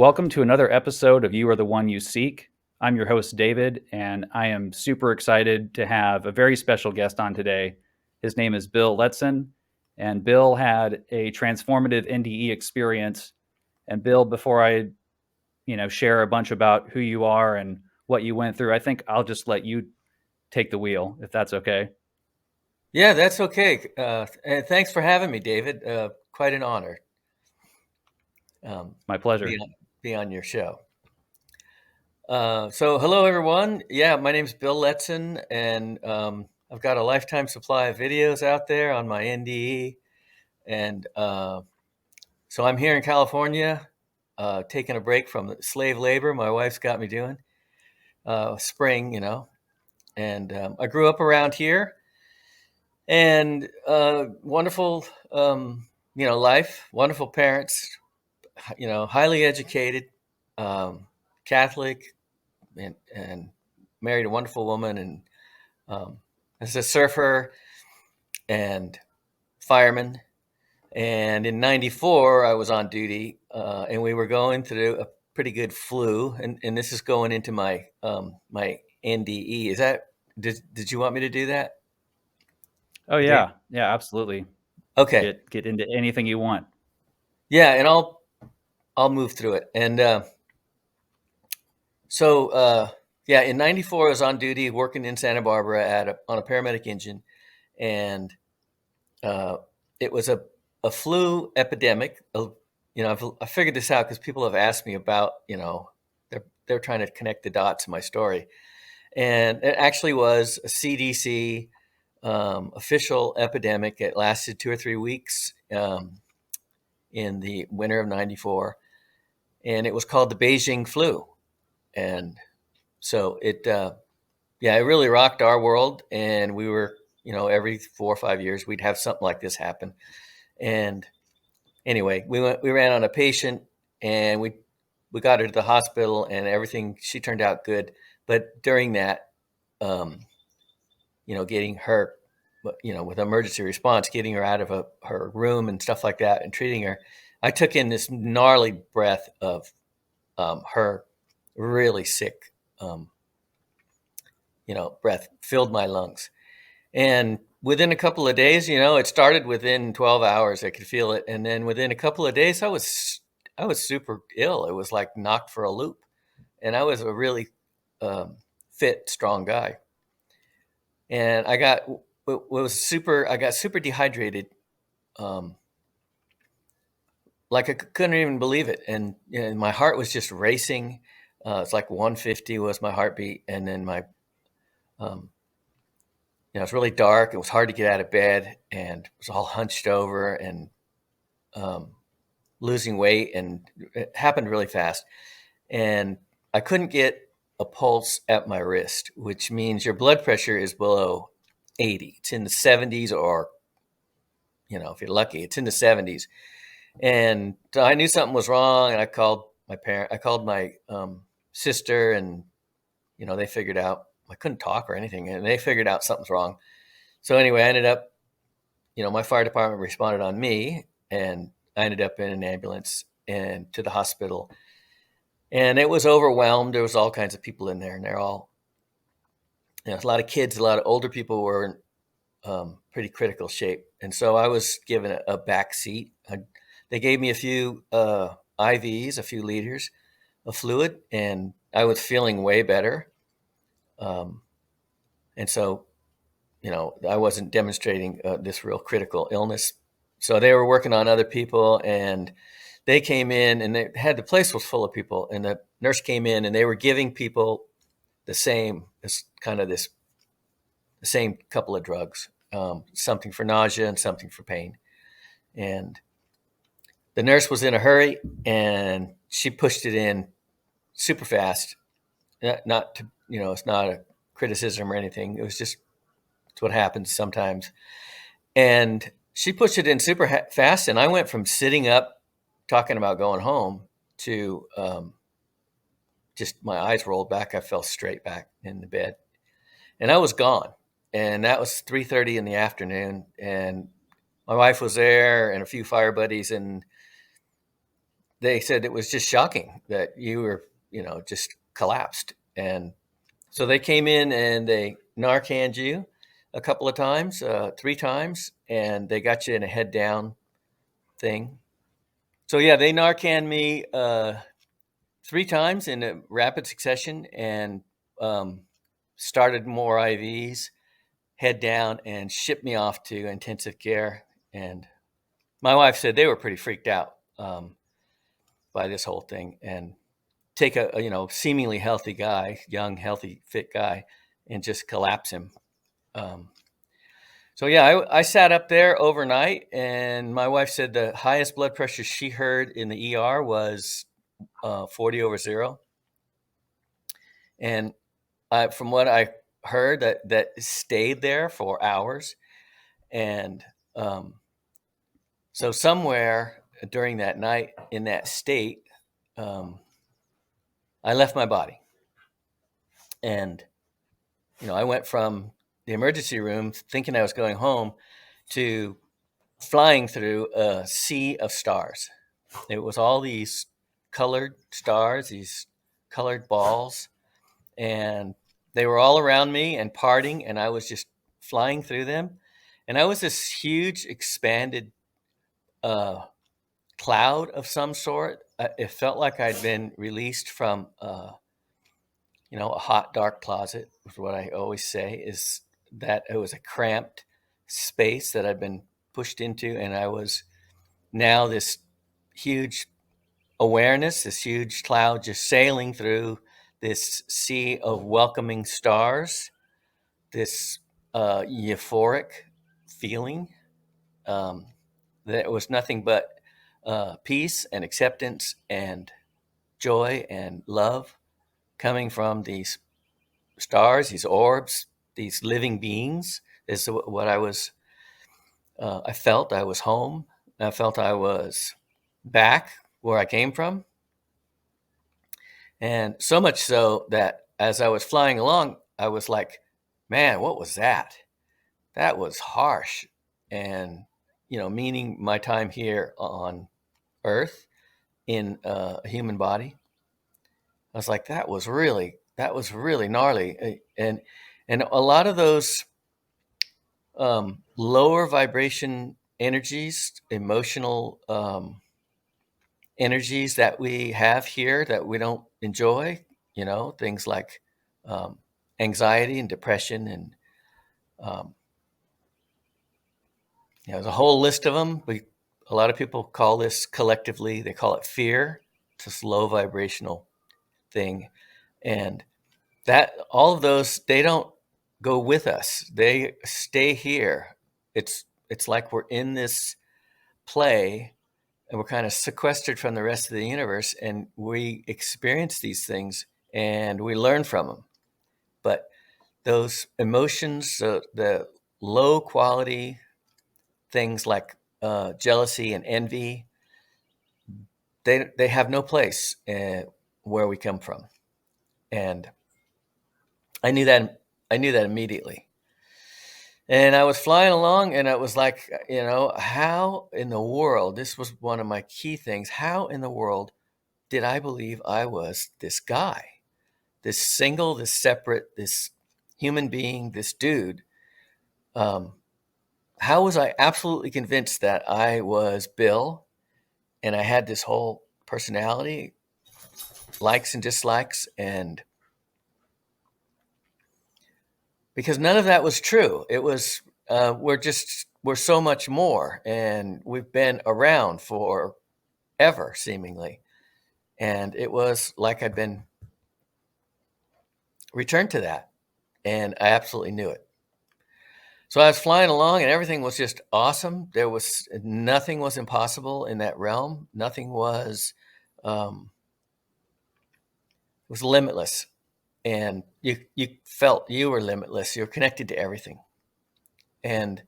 Welcome to another episode of You Are the One You Seek. I'm your host, David, and I am super excited to have a very special guest on today. His name is Bill Letson, and Bill had a transformative NDE experience. And Bill, before I, share a bunch about who you are and what you went through, I think I'll just let you take the wheel, if that's okay. Yeah, that's okay. And thanks for having me, David. Quite an honor My to pleasure. be on your show. So hello, everyone. Yeah, my name's Bill Letson, and I've got a lifetime supply of videos out there on my NDE. And so I'm here in California, taking a break from slave labor my wife's got me doing, spring, and I grew up around here. And wonderful, life, wonderful parents, highly educated, Catholic, and married a wonderful woman, and as a surfer and fireman. And in '94, I was on duty, and we were going through a pretty good flu, and this is going into my my NDE. Is that did you want me to do that, Oh Dave? yeah, yeah, absolutely. Okay. Get into anything you want. Yeah, and I'll move through it. And yeah, in '94, I was on duty working in Santa Barbara on a paramedic engine, and uh, it was a flu epidemic. I figured this out because people have asked me about, they're trying to connect the dots in my story, and it actually was a CDC official epidemic. It lasted 2 or 3 weeks in the winter of '94, and it was called the Beijing flu. And so it really rocked our world. And we were, every 4 or 5 years, we'd have something like this happen. And anyway, we ran on a patient, and we got her to the hospital, and everything, she turned out good. But during that, getting her, with emergency response, getting her out of her room and stuff like that and treating her, I took in this gnarly breath of her really sick, breath filled my lungs. And within a couple of days, it started within 12 hours. I could feel it. And then within a couple of days, I was super ill. It was like knocked for a loop. And I was a really fit, strong guy. And I got super dehydrated. Like I couldn't even believe it. And my heart was just racing. It's like 150 was my heartbeat. And then um, it was really dark. It was hard to get out of bed, and it was all hunched over and losing weight. And it happened really fast. And I couldn't get a pulse at my wrist, which means your blood pressure is below 80. It's in the 70s, or, if you're lucky, it's in the 70s. And so I knew something was wrong, and I called my sister, and, they figured out I couldn't talk or anything, and they figured out something's wrong. So anyway, I ended up, my fire department responded on me, and I ended up in an ambulance and to the hospital. And it was overwhelmed. There was all kinds of people in there, and they're all, a lot of kids, a lot of older people were in pretty critical shape. And so I was given a back seat. They gave me a few IVs, a few liters of fluid, and I was feeling way better. And so, I wasn't demonstrating this real critical illness. So they were working on other people, and they came in, and the place was full of people, and the nurse came in, and they were giving people the same couple of drugs, something for nausea and something for pain. And the nurse was in a hurry, and she pushed it in super fast. Not to, it's not a criticism or anything. It was just, it's what happens sometimes. And she pushed it in super fast, and I went from sitting up talking about going home to just my eyes rolled back. I fell straight back in the bed, and I was gone. And that was 3:30 in the afternoon, and my wife was there and a few fire buddies, and they said it was just shocking that you were, just collapsed. And so they came in and they Narcaned you a couple of times, 3 times, and they got you in a head down thing. So yeah, they Narcaned me 3 times in a rapid succession, and started more IVs, head down, and shipped me off to intensive care. And my wife said they were pretty freaked out by this whole thing, and take a seemingly healthy guy, young, healthy, fit guy, and just collapse him. So yeah, I sat up there overnight, and my wife said the highest blood pressure she heard in the ER was 40/0. And from what I heard, that stayed there for hours. And so somewhere during that night in that state, I left my body. And, I went from the emergency room thinking I was going home to flying through a sea of stars. It was all these colored stars, these colored balls, and they were all around me and parting, and I was just flying through them. And I was this huge, expanded cloud of some sort. It felt like I'd been released from, a hot, dark closet, is what I always say, is that it was a cramped space that I'd been pushed into, and I was now this huge awareness, this huge cloud just sailing through this sea of welcoming stars, this euphoric feeling that was nothing but peace and acceptance and joy and love coming from these stars, these orbs, these living beings. Is what I was. I felt I was home. I felt I was back where I came from. And so much so that as I was flying along, I was like, man, what was that? That was harsh. And, meaning my time here on Earth in a human body, I was like, that was really gnarly. And a lot of those lower vibration energies, emotional energies that we have here that we don't enjoy, things like anxiety and depression, and there's a whole list of them. A lot of people call this collectively, they call it fear. It's this low vibrational thing. And that all of those, they don't go with us. They stay here. It's like we're in this play, and we're kind of sequestered from the rest of the universe, and we experience these things and we learn from them. But those emotions, the low quality things like jealousy and envy, they have no place where we come from. And I knew that immediately. And I was flying along, and it was like, how in the world, this was one of my key things, how in the world did I believe I was this guy, this single, this separate, this human being, this dude? How was I absolutely convinced that I was Bill, and I had this whole personality, likes and dislikes, and because none of that was true. It was, we're so much more, and we've been around for ever, seemingly. And it was like I'd been returned to that, and I absolutely knew it. So I was flying along, and everything was just awesome. Nothing was impossible in that realm. Nothing was, was limitless. And you felt you were limitless. You were connected to everything. And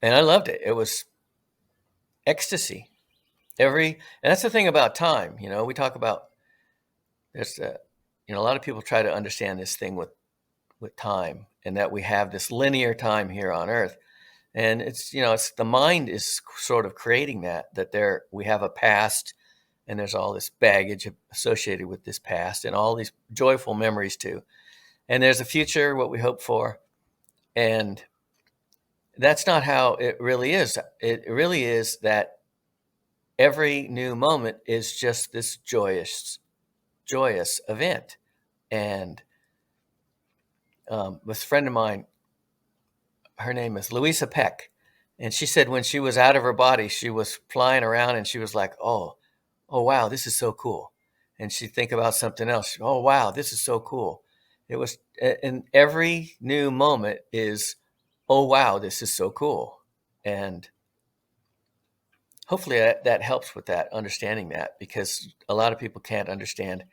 I loved it. It was ecstasy. And that's the thing about time. We talk about, there's a lot of people try to understand this thing with time, and that we have this linear time here on Earth. And it's the mind is sort of creating that there we have a past, and there's all this baggage associated with this past and all these joyful memories too. And there's a future, what we hope for. And that's not how it really is. It really is that every new moment is just this joyous event. And this friend of mine, her name is Louisa Peck, and she said when she was out of her body, she was flying around and she was like, oh wow, this is so cool. And she'd think about something else. Oh wow, this is so cool. It was, and every new moment is, oh wow, this is so cool. And hopefully that helps with that, understanding that, because a lot of people can't understand,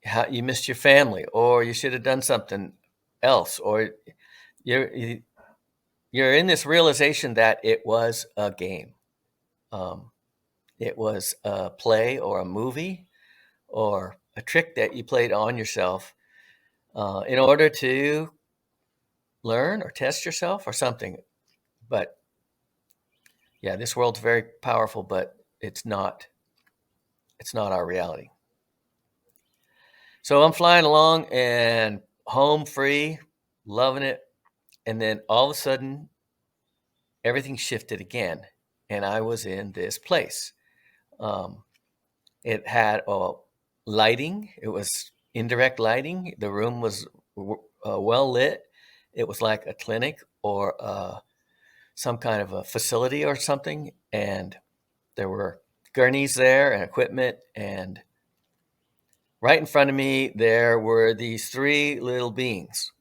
how you missed your family, or you should have done something else, or you're you're in this realization that it was a game. It was a play or a movie or a trick that you played on yourself in order to learn or test yourself or something. But yeah, this world's very powerful, but it's not our reality. So I'm flying along and home free, loving it. And then all of a sudden, everything shifted again. And I was in this place. It had lighting. It was indirect lighting. The room was well lit. It was like a clinic or some kind of a facility or something. And there were gurneys there and equipment. And right in front of me, there were these three little beings.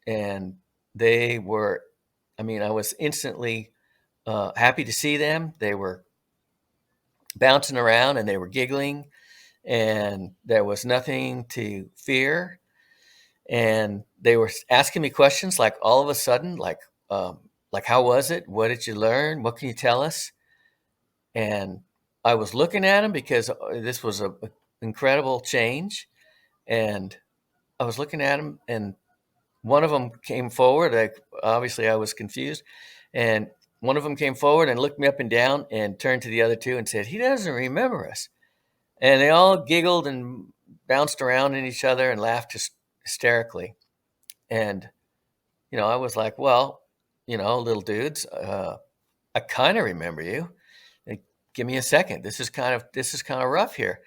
And they were, I was instantly happy to see them. They were bouncing around and they were giggling, and there was nothing to fear. And they were asking me questions, like all of a sudden, like how was it? What did you learn? What can you tell us? And I was looking at them because this was an incredible change. And I was looking at them, and one of them came forward. Obviously, I was confused. And one of them came forward and looked me up and down and turned to the other two and said, "He doesn't remember us." And they all giggled and bounced around in each other and laughed hysterically. And, I was like, well, little dudes, I kind of remember you. Like, give me a second. This is kind of rough here.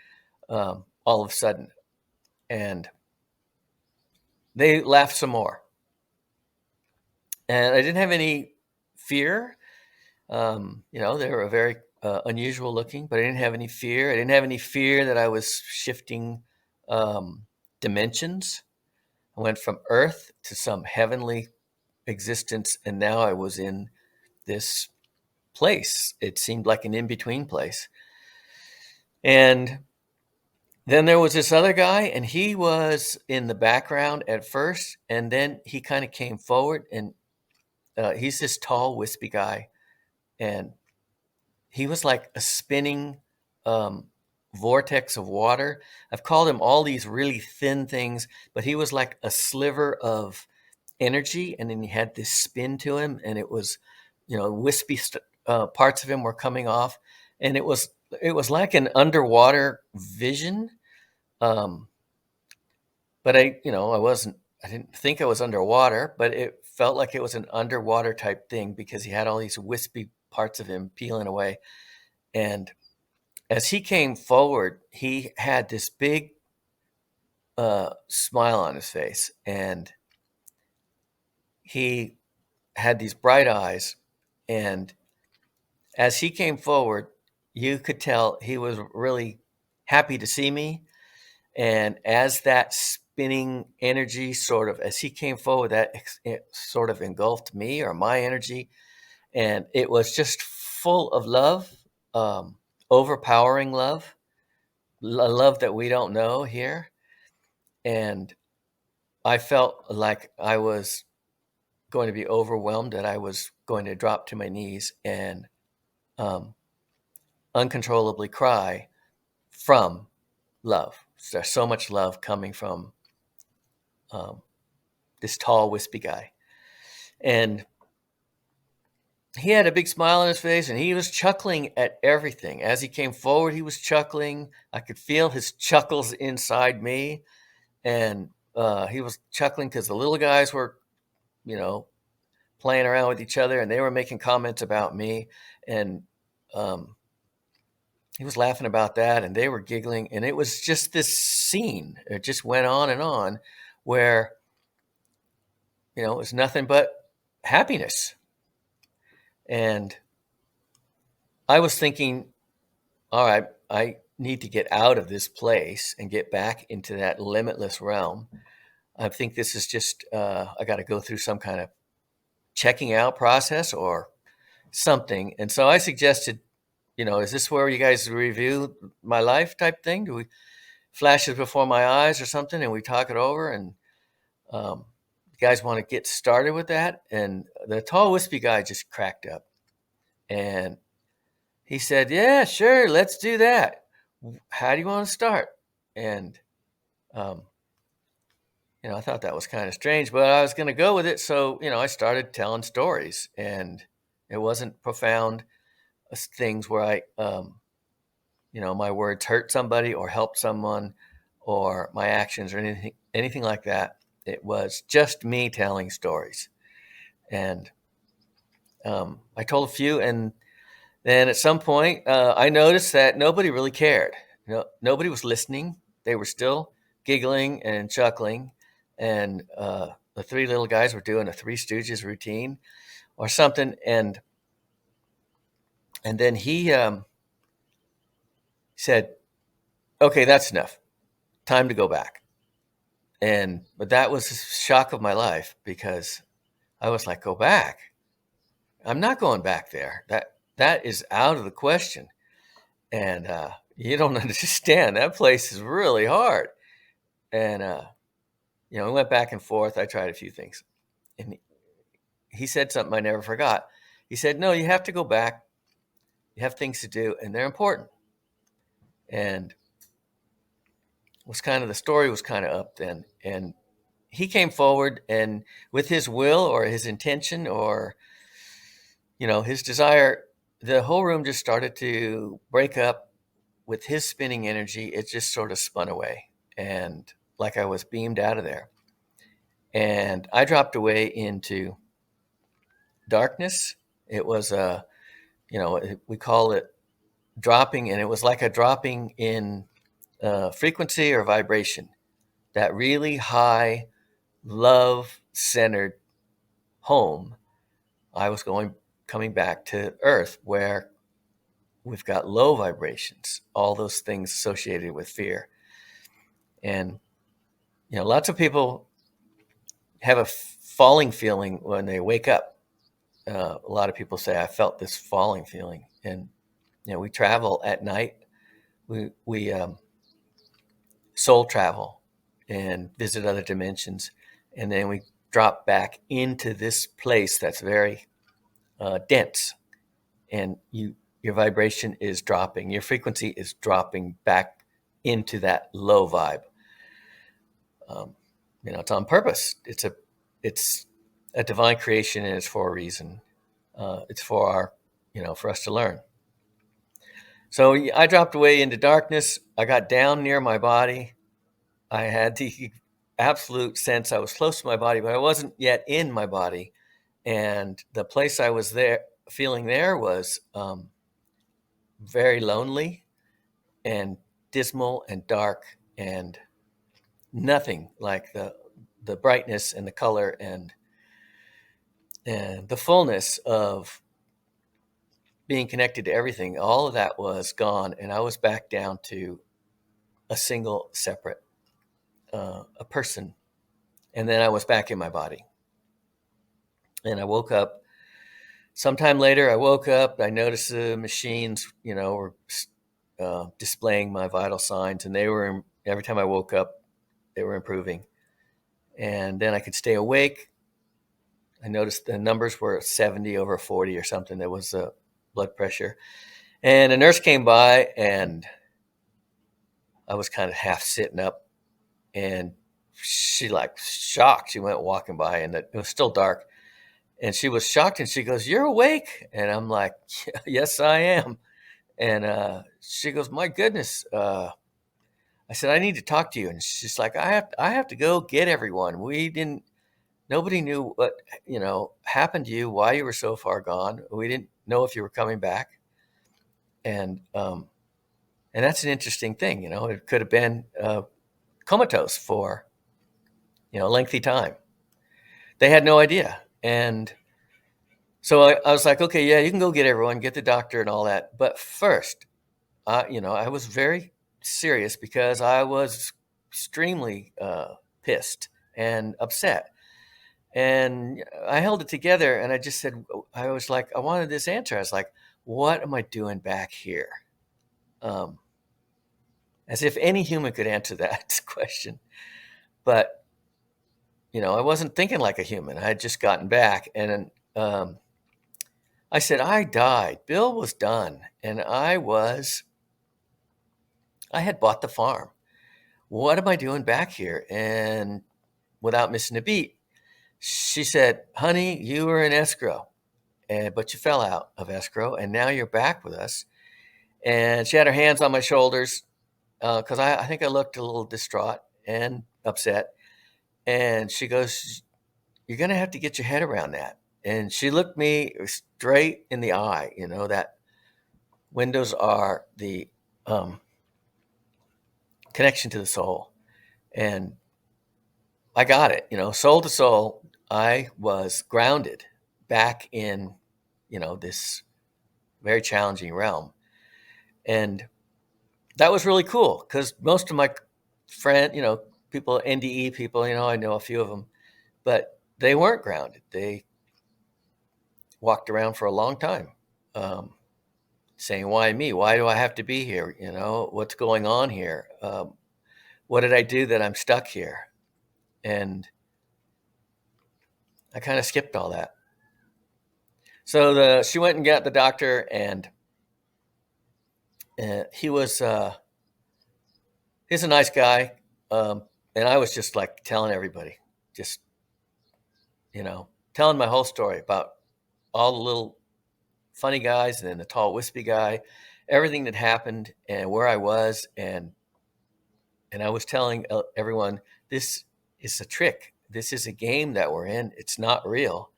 All of a sudden. And they laughed some more. And I didn't have any fear. They were very unusual looking, but I didn't have any fear. I didn't have any fear that I was shifting dimensions. I went from earth to some heavenly existence, and now I was in this place. It seemed like an in-between place. And then there was this other guy, and he was in the background at first, and then he kind of came forward, and he's this tall, wispy guy, and he was like a spinning vortex of water. I've called him all these really thin things, but he was like a sliver of energy, and then he had this spin to him, and it was, wispy parts of him were coming off, and it was like an underwater vision. But I didn't think I was underwater, but it felt like it was an underwater type thing because he had all these wispy parts of him peeling away. And as he came forward, he had this big smile on his face, and he had these bright eyes. And as he came forward, you could tell he was really happy to see me. And as that spinning energy as he came forward, it sort of engulfed me, or my energy. And it was just full of love, overpowering love, love that we don't know here. And I felt like I was going to be overwhelmed, that I was going to drop to my knees and uncontrollably cry from love. There's so much love coming from this tall, wispy guy. And he had a big smile on his face, and he was chuckling at everything. As he came forward, he was chuckling. I could feel his chuckles inside me. And he was chuckling because the little guys were, playing around with each other, and they were making comments about me. And he was laughing about that, and they were giggling. And it was just this scene. It just went on and on where, it was nothing but happiness. And I was thinking, all right, I need to get out of this place and get back into that limitless realm. I think this is just, I got to go through some kind of checking out process or something. And so I suggested, is this where you guys review my life type thing? Do we flashes before my eyes or something, and we talk it over? And you guys want to get started with that? And the tall, wispy guy just cracked up. And he said, yeah, sure, let's do that. How do you want to start? And, I thought that was kind of strange, but I was going to go with it. So, I started telling stories, and it wasn't profound things where I, my words hurt somebody or helped someone, or my actions or anything like that. It was just me telling stories. And I told a few, and then at some point, I noticed that nobody really cared. Nobody was listening. They were still giggling and chuckling, and the three little guys were doing a Three Stooges routine or something. And then he said, "Okay, that's enough. Time to go back." But that was the shock of my life, because I was like, "Go back? I'm not going back there. That is out of the question." And you don't understand. That place is really hard. And we went back and forth. I tried a few things, and he said something I never forgot. He said, "No, you have to go back. You have things to do, and they're important." And the story was kind of up then. And he came forward, and with his will or his intention or his desire, the whole room just started to break up. With his spinning energy, it just sort of spun away, and like I was beamed out of there. And I dropped away into darkness. It was we call it dropping, and it was like a dropping in frequency or vibration. That really high, love-centered home. I was coming back to Earth, where we've got low vibrations, all those things associated with fear. And, lots of people have a falling feeling when they wake up. A lot of people say, I felt this falling feeling. And, we travel at night. We soul travel and visit other dimensions. And then we drop back into this place that's very dense. And your vibration is dropping. Your frequency is dropping back into that low vibe. It's on purpose. It's a divine creation, and it's for a reason. It's for for us to learn. So I dropped away into darkness. I got down near my body. I had the absolute sense I was close to my body, but I wasn't yet in my body. And the place I was feeling there was very lonely and dismal and dark, and nothing like the brightness and the color and the fullness of being connected to everything. All of that was gone, and I was back down to a single separate a person. And then I was back in my body, and I woke up. Sometime later, I woke up. I noticed the machines, were displaying my vital signs, and they were, every time I woke up, they were improving. And then I could stay awake. I noticed the numbers were 70 over 40 or something. There was a blood pressure. And a nurse came by, and I was kind of half sitting up, and she, like shocked, she went walking by, and it was still dark. And she was shocked, and she goes, "You're awake?" And I'm like, "Yes, I am." And she goes, "My goodness." I said, "I need to talk to you." And she's like, I have to go get everyone. Nobody knew what, happened to you, why you were so far gone. We didn't know if you were coming back." And that's an interesting thing. It could have been comatose for, a lengthy time. They had no idea. And so I was like, "Okay, yeah, you can go get everyone, get the doctor and all that. But first, I was very serious because I was extremely pissed and upset. And I held it together, and I just said, I was like, I wanted this answer. I was like, what am I doing back here? Um, as if any human could answer that question. But, I wasn't thinking like a human. I had just gotten back. And I said, I died. Bill was done. And I had bought the farm. What am I doing back here? And without missing a beat, she said, "Honey, you were in escrow, but you fell out of escrow, and now you're back with us." And she had her hands on my shoulders because I think I looked a little distraught and upset. And she goes, "You're going to have to get your head around that." And she looked me straight in the eye, that windows are the connection to the soul. And I got it, soul to soul. I was grounded back in, this very challenging realm. And that was really cool because most of my people, NDE people, I know a few of them, but they weren't grounded. They walked around for a long time saying, "Why me? Why do I have to be here? What's going on here? What did I do that I'm stuck here?" And I kind of skipped all that. So she went and got the doctor, and he's a nice guy. And I was just like telling everybody, just, telling my whole story about all the little funny guys and then the tall, wispy guy, everything that happened and where I was. And I was telling everyone, this is a trick. This is a game that we're in. It's not real.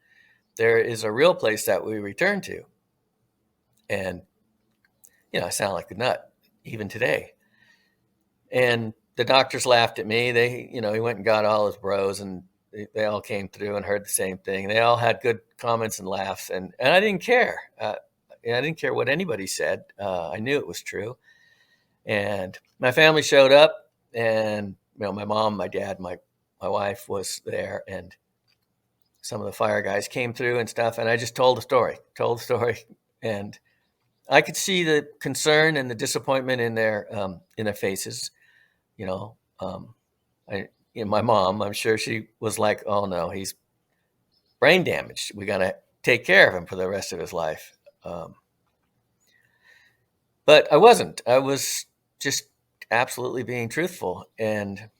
There is a real place that we return to. And, I sound like a nut even today. And the doctors laughed at me. He went and got all his bros, and they all came through and heard the same thing. They all had good comments and laughs, and I didn't care. I didn't care what anybody said. I knew it was true. And my family showed up, and my mom, my dad, my wife was there, and some of the fire guys came through and stuff. And I just told the story, and I could see the concern and the disappointment in their faces. My mom, I'm sure she was like, "Oh no, he's brain damaged. We got to take care of him for the rest of his life." But I wasn't. I was just absolutely being truthful, and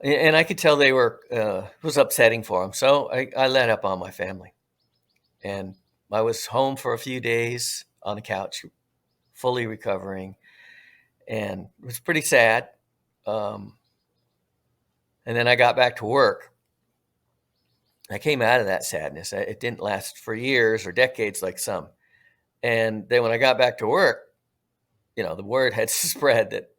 I could tell they were it was upsetting for them. So I let up on my family, and I was home for a few days on the couch, fully recovering, and it was pretty sad. And then I got back to work. I came out of that sadness. It didn't last for years or decades like some. And then when I got back to work, the word had spread that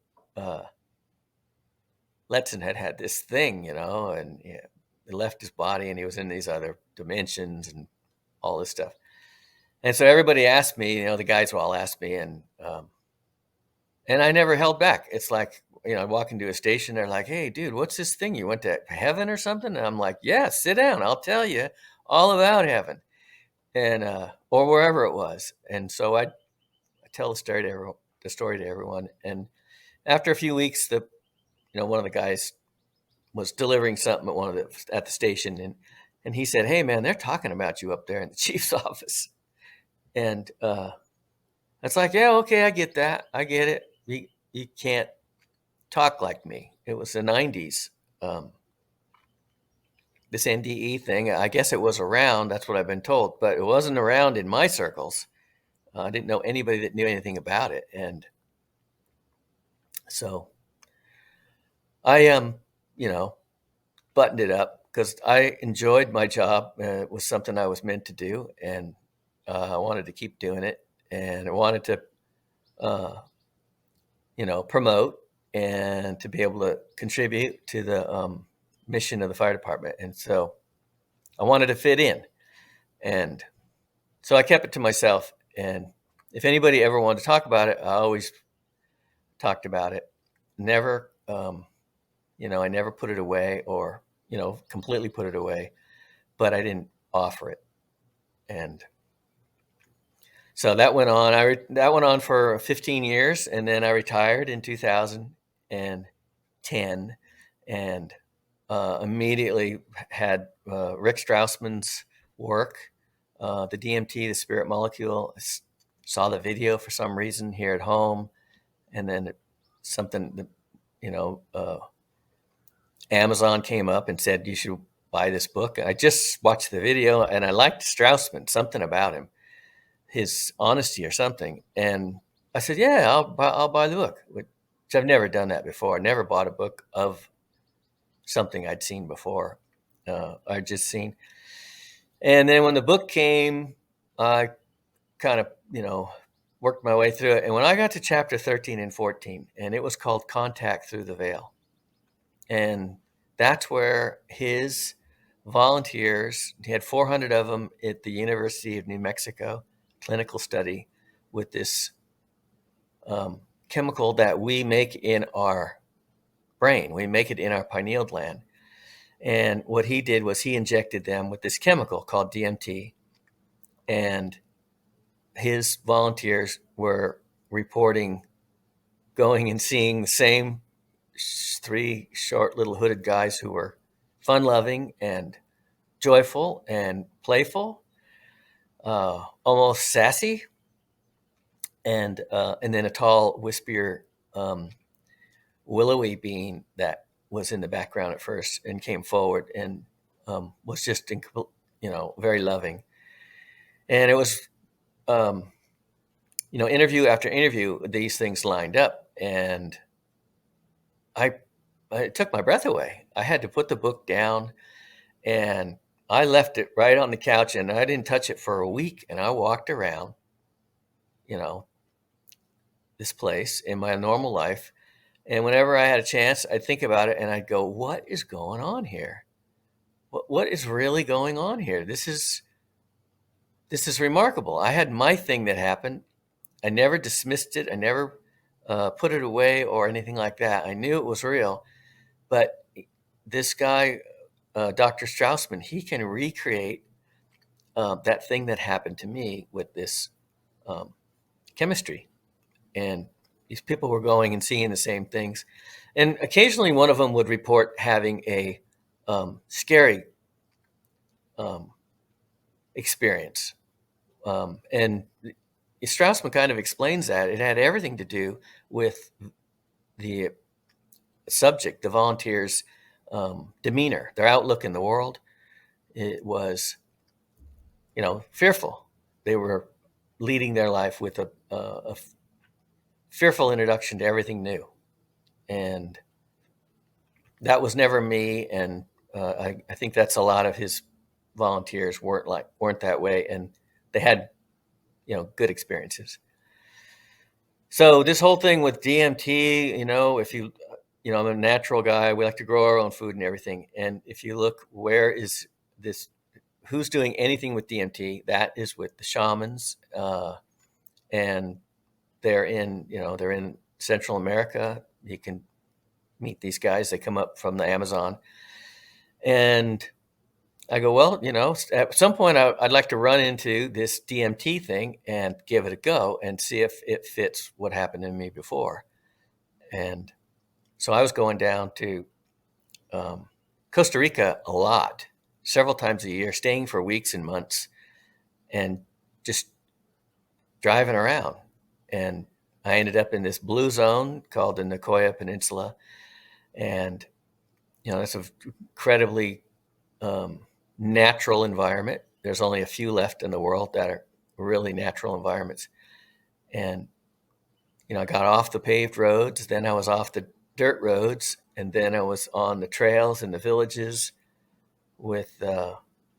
Letson had this thing, and he left his body and he was in these other dimensions and all this stuff. And so everybody asked me, the guys will all ask me, and I never held back. It's like, I walk into a station, they're like, "Hey, dude, what's this thing? You went to heaven or something?" And I'm like, "Yeah, sit down. I'll tell you all about heaven." And or wherever it was. And so I tell the story to everyone. And after a few weeks, one of the guys was delivering something at the station, and he said, "Hey, man, they're talking about you up there in the chief's office." And it's like, "Yeah, okay, I get that. I get it. You can't talk like me." It was the 90s. this NDE thing, I guess it was around, that's what I've been told, but it wasn't around in my circles. I didn't know anybody that knew anything about it. And so I, buttoned it up because I enjoyed my job. It was something I was meant to do, and I wanted to keep doing it, and I wanted to, promote and to be able to contribute to the mission of the fire department. And so I wanted to fit in, and so I kept it to myself. And if anybody ever wanted to talk about it, I always talked about it. Never, I never put it away or, completely put it away, but I didn't offer it. And so that went on. That went on for 15 years, and then I retired in 2010, and immediately had Rick Strassman's work, the DMT, the spirit molecule. I saw the video for some reason here at home, and then something, Amazon came up and said you should buy this book. I just watched the video, and I liked Strassman, something about him, his honesty or something. And I said, yeah, I'll buy the book, which I've never done that before. I never bought a book of something I'd seen before. I'd just seen. And then when the book came, I kind of, worked my way through it. And when I got to chapter 13 and 14, and it was called Contact Through the Veil. And that's where his volunteers, he had 400 of them at the University of New Mexico, clinical study with this chemical that we make in our brain. We make it in our pineal gland. And what he did was he injected them with this chemical called DMT. And his volunteers were reporting going and seeing the same 3 short little hooded guys who were fun-loving and joyful and playful, almost sassy, and then a tall, wispier, willowy being that was in the background at first and came forward and was just, very loving. And it was, interview after interview, these things lined up, and it took my breath away. I had to put the book down, and I left it right on the couch, and I didn't touch it for a week. And I walked around, this place in my normal life. And whenever I had a chance, I'd think about it, and I'd go, what is going on here? What is really going on here? This is remarkable. I had my thing that happened. I never dismissed it. I never put it away or anything like that. I knew it was real. But this guy, Dr. Strassman, he can recreate that thing that happened to me with this chemistry. And these people were going and seeing the same things. And occasionally one of them would report having a scary experience. And Strassman kind of explains that. It had everything to do with the subject, the volunteers' demeanor, their outlook in the world. It was, fearful. They were leading their life with a fearful introduction to everything new. And that was never me. And I think that's a lot of his volunteers weren't that way. And they had, good experiences. So this whole thing with DMT, if you, I'm a natural guy. We like to grow our own food and everything. And if you look, where is this, who's doing anything with DMT? That is with the shamans. And they're in Central America. You can meet these guys. They come up from the Amazon. And I go, well, at some point I'd like to run into this DMT thing and give it a go and see if it fits what happened to me before. And so I was going down to Costa Rica a lot, several times a year, staying for weeks and months and just driving around. And I ended up in this blue zone called the Nicoya Peninsula. And, that's an incredibly natural environment. There's only a few left in the world that are really natural environments. And, I got off the paved roads, then I was off the dirt roads, and then I was on the trails in the villages with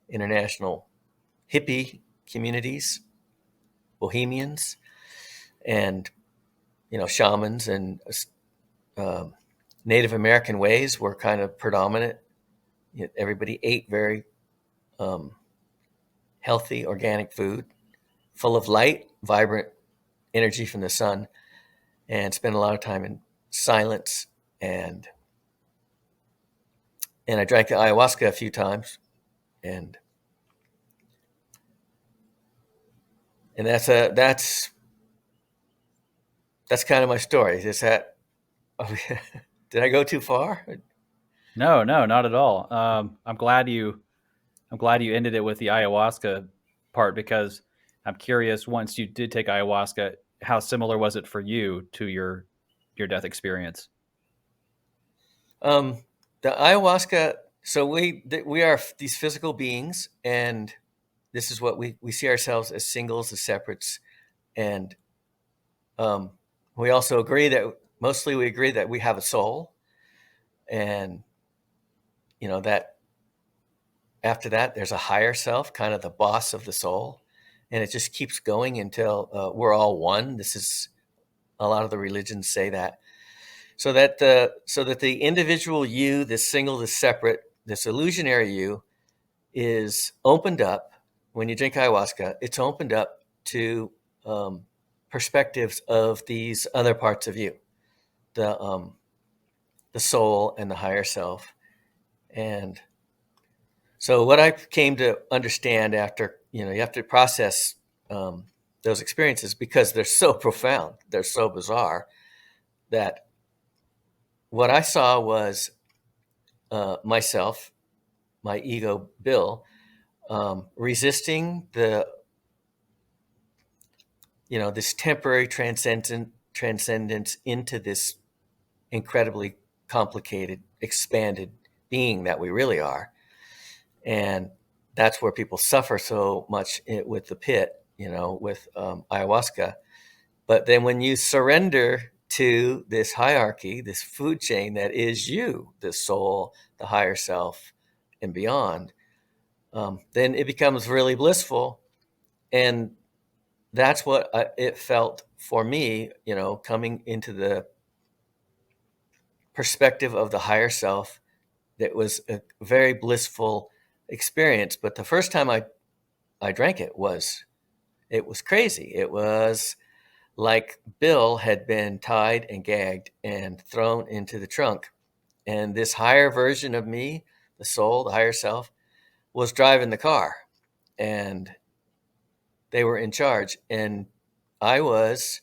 international hippie communities, bohemians, and, shamans, and Native American ways were kind of predominant. Everybody ate very healthy, organic food, full of light, vibrant energy from the sun, and spent a lot of time in silence. And I drank the ayahuasca a few times, and that's kind of my story. Is that did I go too far? No, no, not at all. I'm glad you ended it with the ayahuasca part, because I'm curious, once you did take ayahuasca, how similar was it for you to your death experience? Um, the ayahuasca. So we are these physical beings, and this is what we see ourselves as singles, as separates, and we also agree that we agree that we have a soul, and that after that there's a higher self, kind of the boss of the soul, and it just keeps going until we're all one. This is a lot of the religions say that, so that the individual you, this single, this separate, this illusionary you, is opened up when you drink ayahuasca. It's opened up to perspectives of these other parts of you, the soul and the higher self. And so what I came to understand after, you have to process those experiences, because they're so profound, they're so bizarre, that what I saw was myself, my ego, Bill, resisting this temporary transcendence into this incredibly complicated, expanded being that we really are. And that's where people suffer so much with the pit, with ayahuasca. But then when you surrender to this hierarchy, this food chain that is you, the soul, the higher self, and beyond, then it becomes really blissful. And that's what it felt for me, coming into the perspective of the higher self. That was a very blissful experience. But the first time I drank it was crazy. It was like Bill had been tied and gagged and thrown into the trunk. And this higher version of me, the soul, the higher self, was driving the car. And they were in charge. And I was,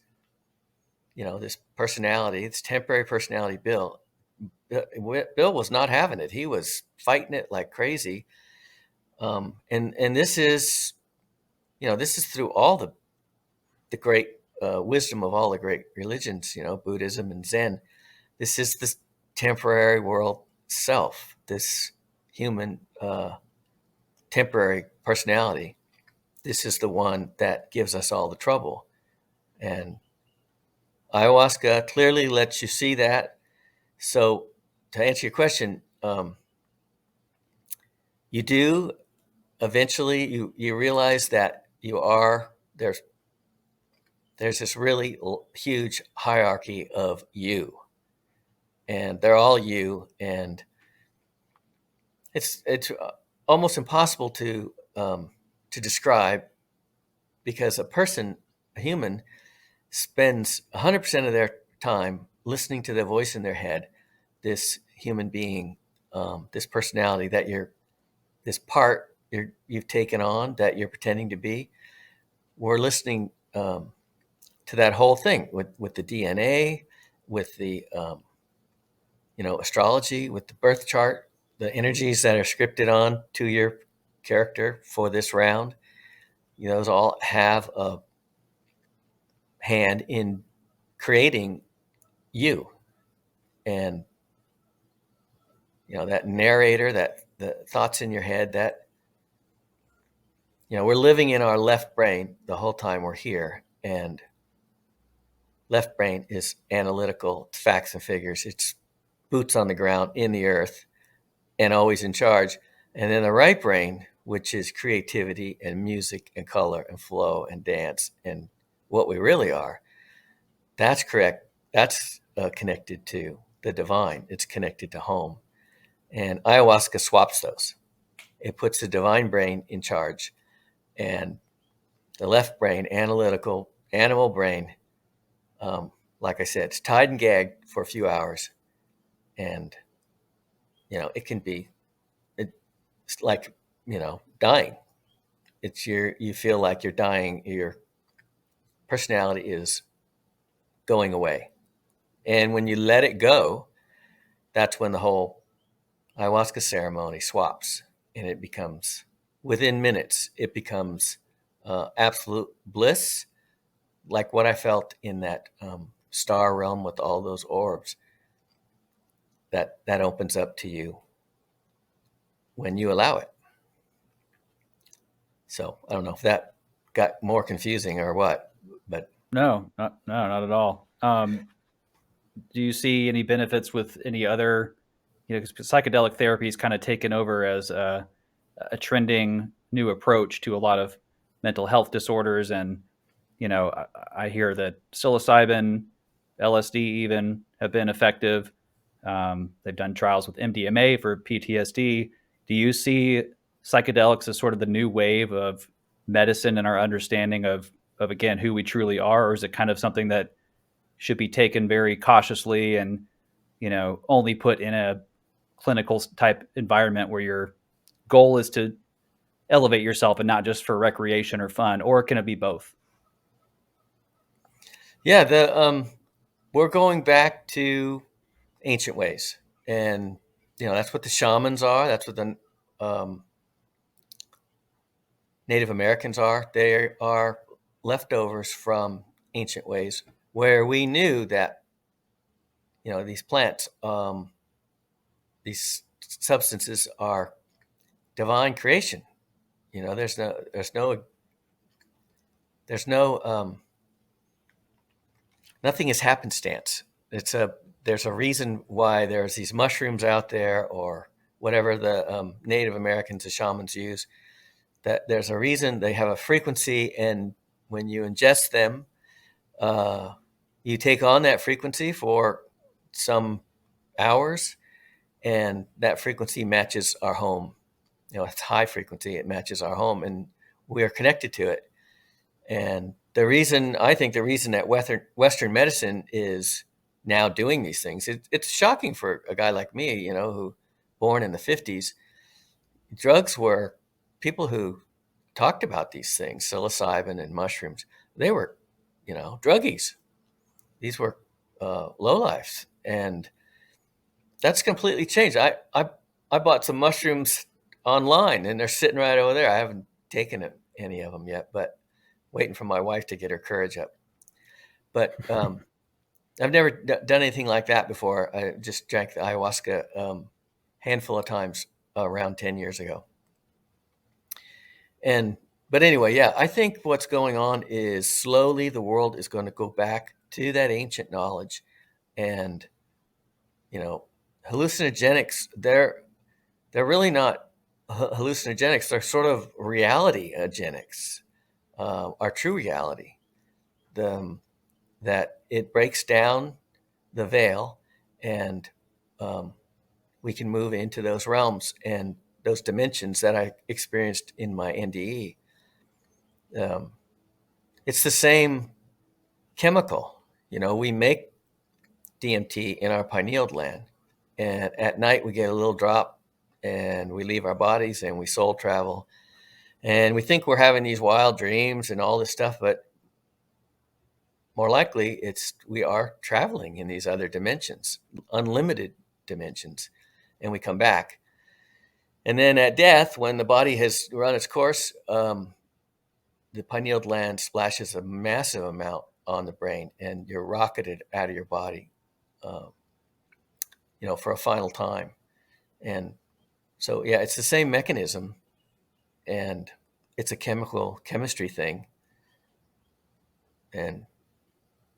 this personality, this temporary personality, Bill. Bill was not having it. He was fighting it like crazy. And this is, this is through all the great wisdom of all the great religions, Buddhism and Zen. This is this temporary world self, this human temporary personality. This is the one that gives us all the trouble. And ayahuasca clearly lets you see that. So to answer your question, you do eventually you realize that there's this really huge hierarchy of you, and they're all you, and it's almost impossible to describe, because a human spends 100% of their time listening to the voice in their head, this human being, this personality that this part you've taken on, that you're pretending to be. We're listening to that whole thing with the DNA, with the astrology, with the birth chart, the energies that are scripted on to your character for this round. Those all have a hand in creating you. And that narrator, that the thoughts in your head, that, we're living in our left brain the whole time we're here. And left brain is analytical, facts and figures. It's boots on the ground in the earth and always in charge. And then the right brain, which is creativity and music and color and flow and dance and what we really are, that's correct. That's connected to the divine. It's connected to home. And ayahuasca swaps those. It puts the divine brain in charge, and the left brain, analytical, animal brain, like I said, it's tied and gagged for a few hours. And, it can be, it's like, dying. You feel like you're dying. Your personality is going away. And when you let it go, that's when the whole ayahuasca ceremony swaps, and it becomes, within minutes, it becomes absolute bliss, like what I felt in that star realm with all those orbs. That opens up to you when you allow it. So I don't know if that got more confusing or what, but No, not at all. Do you see any benefits with any other, 'cause psychedelic therapy has kind of taken over as a trending new approach to a lot of mental health disorders. And, I hear that psilocybin, LSD even have been effective. They've done trials with MDMA for PTSD. Do you see psychedelics as sort of the new wave of medicine and our understanding of again, who we truly are? Or is it kind of something that should be taken very cautiously and, only put in a clinical type environment where your goal is to elevate yourself and not just for recreation or fun? Or can it be both? yeah, we're going back to ancient ways, and that's what the shamans are. That's what the Native Americans are. They are leftovers from ancient ways where we knew that these plants, these substances are divine creation. There's no nothing is happenstance. There's a reason why there's these mushrooms out there, or whatever the Native Americans, the shamans use. That there's a reason, they have a frequency, and when you ingest them, you take on that frequency for some hours, and that frequency matches our home. It's high frequency. It matches our home, and we are connected to it. And I think the reason that Western medicine is now doing these things, it's shocking for a guy like me, who born in the 50s. Drugs were, people who talked about these things, psilocybin and mushrooms, they were, druggies. These were lowlifes, and that's completely changed. I bought some mushrooms online, and they're sitting right over there. I haven't taken any of them yet, but waiting for my wife to get her courage up. But I've never done anything like that before. I just drank the ayahuasca handful of times around 10 years ago. But anyway, yeah, I think what's going on is slowly the world is going to go back to that ancient knowledge. And, hallucinogenics, they're really not hallucinogenics. They're sort of reality-genics, our true reality. That it breaks down the veil, and we can move into those realms and those dimensions that I experienced in my NDE. It's the same chemical. We make DMT in our pineal gland, and at night we get a little drop, and we leave our bodies and we soul travel, and we think we're having these wild dreams and all this stuff, but more likely we are traveling in these other dimensions, unlimited dimensions, and we come back. And then at death, when the body has run its course, the pineal gland splashes a massive amount on the brain, and you're rocketed out of your body, for a final time. And So yeah, it's the same mechanism, and it's a chemistry thing. And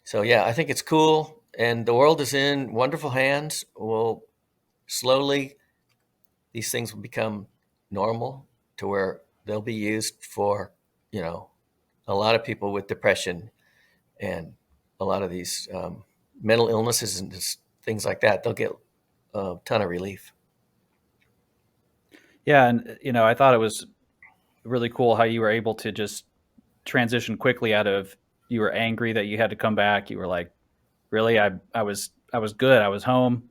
so yeah, I think it's cool, and the world is in wonderful hands. Well, slowly these things will become normal to where they'll be used for, you know, a lot of people with depression and a lot of these mental illnesses and just things like that. They'll get a ton of relief. Yeah, and I thought it was really cool how you were able to just transition quickly out of, you were angry that you had to come back. You were like, really, I was good. I was home,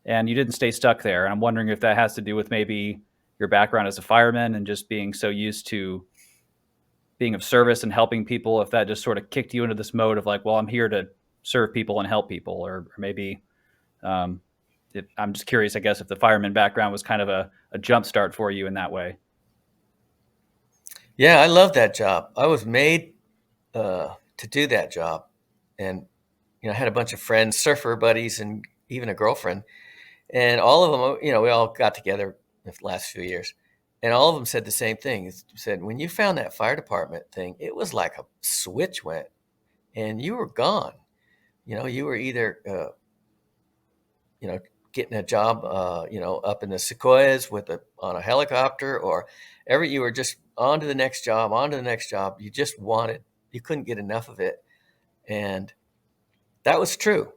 and you didn't stay stuck there. And I'm wondering if that has to do with maybe your background as a fireman and just being so used to being of service and helping people. If that just sort of kicked you into this mode of like, well, I'm here to serve people and help people, or maybe um, I'm just curious, I guess, if the fireman background was kind of a jump start for you in that way. Yeah, I love that job. I was made to do that job, and I had a bunch of friends, surfer buddies, and even a girlfriend, and all of them, we all got together the last few years, and all of them said the same thing. It said, when you found that fire department thing, it was like a switch went, and you were gone. You were either you know, getting a job, up in the Sequoias on a helicopter, or you were just on to the next job, on to the next job. You couldn't get enough of it. And that was true.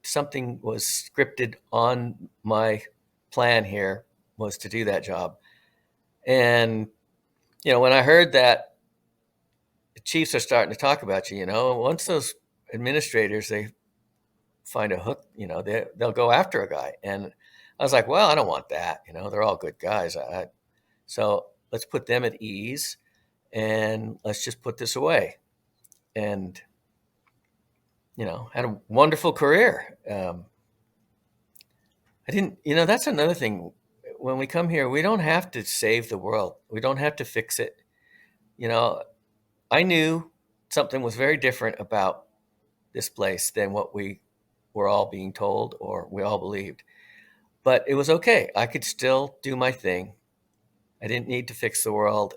Something was scripted on my plan here, was to do that job. And, when I heard that the chiefs are starting to talk about you, once those administrators, they find a hook, they'll go after a guy. And I was like, well, I don't want that. They're all good guys. So let's put them at ease, and let's just put this away. And, had a wonderful career. I didn't, that's another thing. When we come here, we don't have to save the world. We don't have to fix it. I knew something was very different about this place than what we were all being told or we all believed. But it was okay. I could still do my thing. I didn't need to fix the world.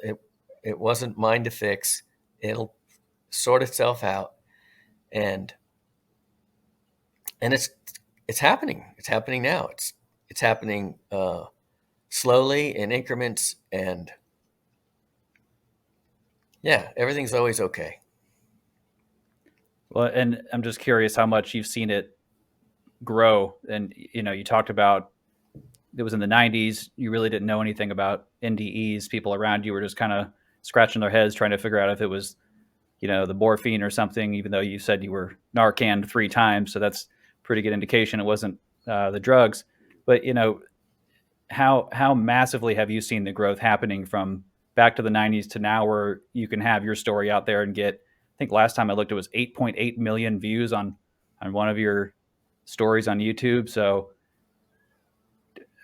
It wasn't mine to fix. It'll sort itself out. And it's happening. It's happening now. It's happening slowly in increments, and yeah, everything's always okay. Well, and I'm just curious how much you've seen it grow. And you talked about it was in the 90s. You really didn't know anything about NDEs. People around you were just kind of scratching their heads trying to figure out if it was, the morphine or something, even though you said you were Narcan 3 times. So that's pretty good indication it wasn't the drugs. But, how massively have you seen the growth happening from back to the 90s to now, where you can have your story out there and get, I think last time I looked, it was 8.8 million views on one of your stories on YouTube. So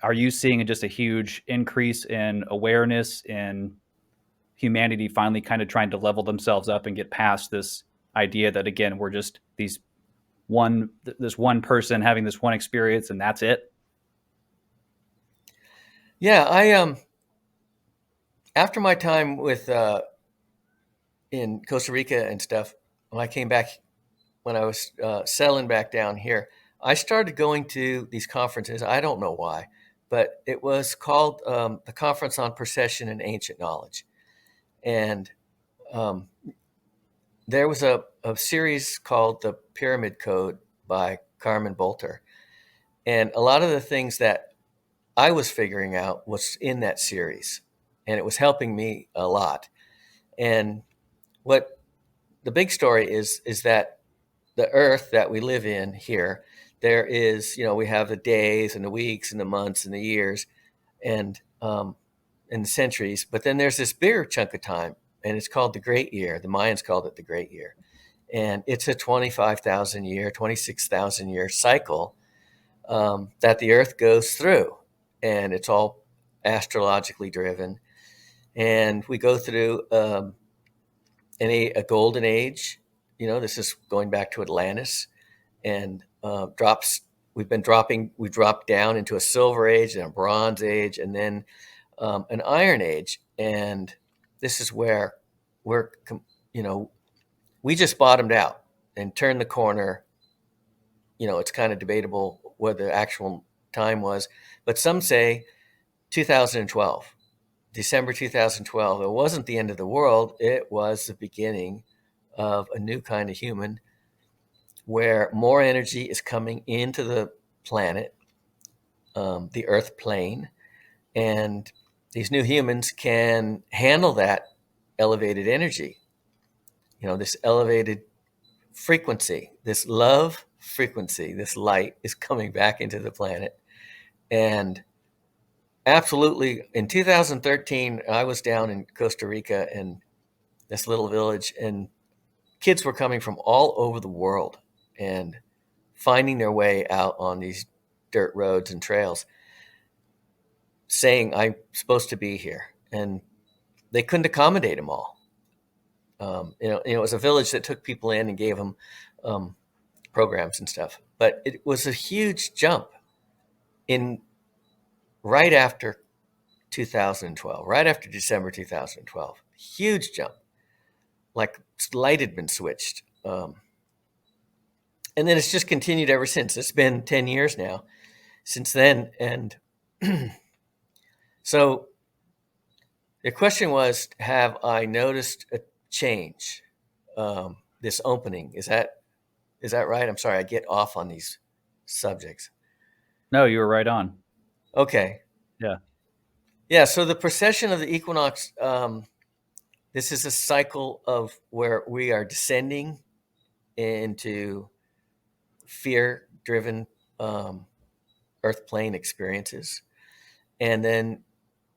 are you seeing just a huge increase in awareness, in humanity finally kind of trying to level themselves up and get past this idea that, again, we're just this one person having this one experience and that's it? Yeah, I after my time with in Costa Rica and stuff, when I came back, when I was settling back down here, I started going to these conferences. I don't know why, but it was called the Conference on Procession and Ancient Knowledge. And there was a series called The Pyramid Code by Carmen Bolter. And a lot of the things that I was figuring out was in that series. And it was helping me a lot. And what the big story is that the earth that we live in here, there is, we have the days and the weeks and the months and the years and the centuries, but then there's this bigger chunk of time, and it's called the Great Year. The Mayans called it the Great Year, and it's a 25,000 year, 26,000 year cycle that the earth goes through, and it's all astrologically driven, and we go through a golden age. This is going back to Atlantis, and drops we dropped down into a silver age and a bronze age, and then an iron age. And this is where we're, we just bottomed out and turned the corner. It's kind of debatable what the actual time was, but some say 2012, December 2012. It wasn't the end of the world. It was the beginning of a new kind of human where more energy is coming into the planet, the Earth plane, and these new humans can handle that elevated energy, this elevated frequency, this love frequency, this light is coming back into the planet. And absolutely, in 2013, I was down in Costa Rica in this little village, and kids were coming from all over the world and finding their way out on these dirt roads and trails, saying, I'm supposed to be here. And they couldn't accommodate them all. It was a village that took people in and gave them programs and stuff. But it was a huge jump in right after 2012, right after December 2012. Huge jump, like light had been switched. And then it's just continued ever since. It's been 10 years now since then. And so the question was, have I noticed a change, this opening? Is that right? I'm sorry, I get off on these subjects. No, you were right on. Okay. Yeah. Yeah, so the precession of the equinox, this is a cycle of where we are descending into fear-driven earth plane experiences. And then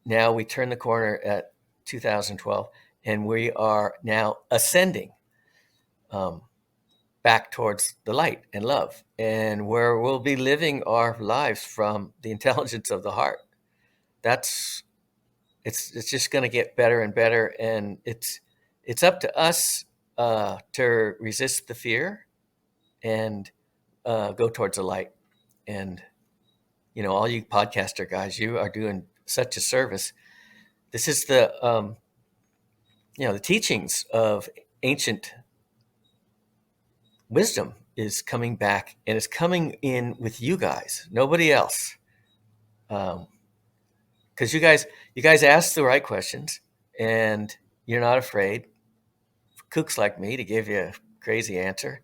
now we turn the corner at 2012, and we are now ascending back towards the light and love, and where we'll be living our lives from the intelligence of the heart. It's just going to get better and better, and it's up to us to resist the fear and go towards the light. And all you podcaster guys, you are doing such a service. This is the the teachings of ancient wisdom is coming back, and it's coming in with you guys, nobody else. Because you guys ask the right questions, and you're not afraid for kooks like me to give you a crazy answer.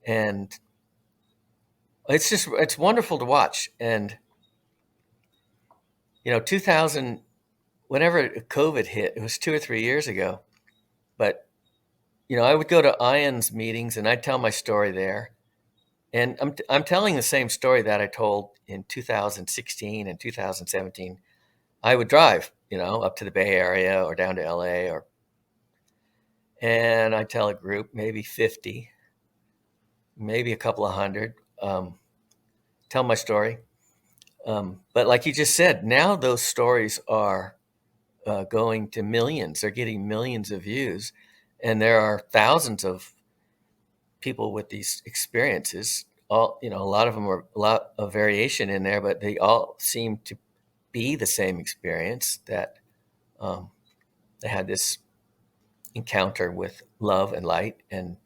And it's wonderful to watch. And 2000, whenever COVID hit, it was 2 or 3 years ago, but I would go to Ian's meetings and I'd tell my story there. And I'm telling the same story that I told in 2016 and 2017. I would drive, up to the Bay Area or down to LA, and I tell a group, maybe 50, maybe a couple of hundred, tell my story. But like you just said, now those stories are going to millions. They're getting millions of views, and there are thousands of people with these experiences. All a lot of them are a lot of variation in there, but they all seem to be the same experience, that they had this encounter with love and light and